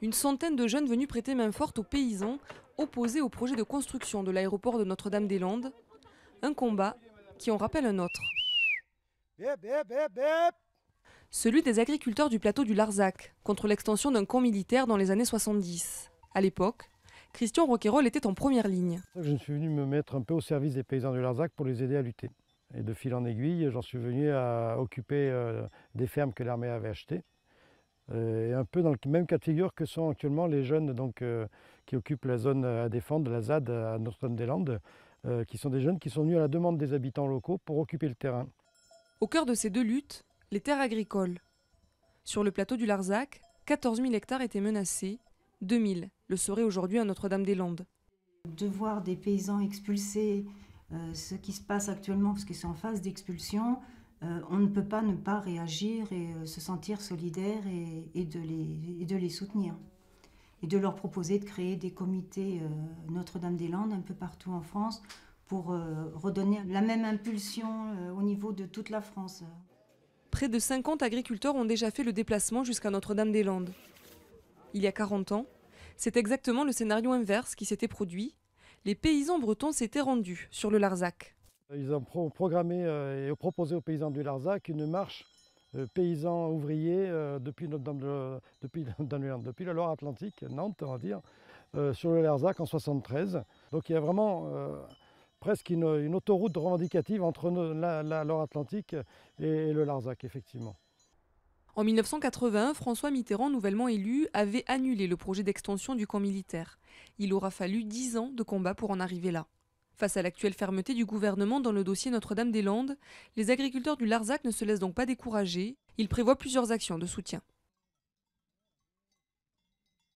Une centaine de jeunes venus prêter main forte aux paysans opposés au projet de construction de l'aéroport de Notre-Dame-des-Landes. Un combat qui en rappelle un autre. Celui des agriculteurs du plateau du Larzac contre l'extension d'un camp militaire dans les années 70. À l'époque, Christian Roquayrol était en première ligne. Je suis venu me mettre un peu au service des paysans du Larzac pour les aider à lutter. Et de fil en aiguille, j'en suis venu à occuper des fermes que l'armée avait achetées. Et un peu dans le même cas de figure que sont actuellement les jeunes qui occupent la zone à défendre, la ZAD à Notre-Dame-des-Landes, qui sont des jeunes qui sont venus à la demande des habitants locaux pour occuper le terrain. Au cœur de ces deux luttes, les terres agricoles. Sur le plateau du Larzac, 14 000 hectares étaient menacés, 2 000 le seraient aujourd'hui à Notre-Dame-des-Landes. De voir des paysans expulsés, ce qui se passe actuellement, parce qu'ils sont en phase d'expulsion, on ne peut pas ne pas réagir et se sentir solidaire et de les soutenir. Et de leur proposer de créer des comités Notre-Dame-des-Landes un peu partout en France pour redonner la même impulsion au niveau de toute la France. Près de 50 agriculteurs ont déjà fait le déplacement jusqu'à Notre-Dame-des-Landes. Il y a 40 ans, c'est exactement le scénario inverse qui s'était produit. Les paysans bretons s'étaient rendus sur le Larzac. Ils ont programmé et proposé aux paysans du Larzac une marche paysans ouvriers depuis la Loire-Atlantique, Nantes on va dire, sur le Larzac en 1973. Donc il y a vraiment presque une autoroute revendicative entre la Loire-Atlantique et le Larzac, effectivement. En 1981, François Mitterrand, nouvellement élu, avait annulé le projet d'extension du camp militaire. Il aura fallu 10 ans de combat pour en arriver là. Face à l'actuelle fermeté du gouvernement dans le dossier Notre-Dame-des-Landes, les agriculteurs du Larzac ne se laissent donc pas décourager. Ils prévoient plusieurs actions de soutien.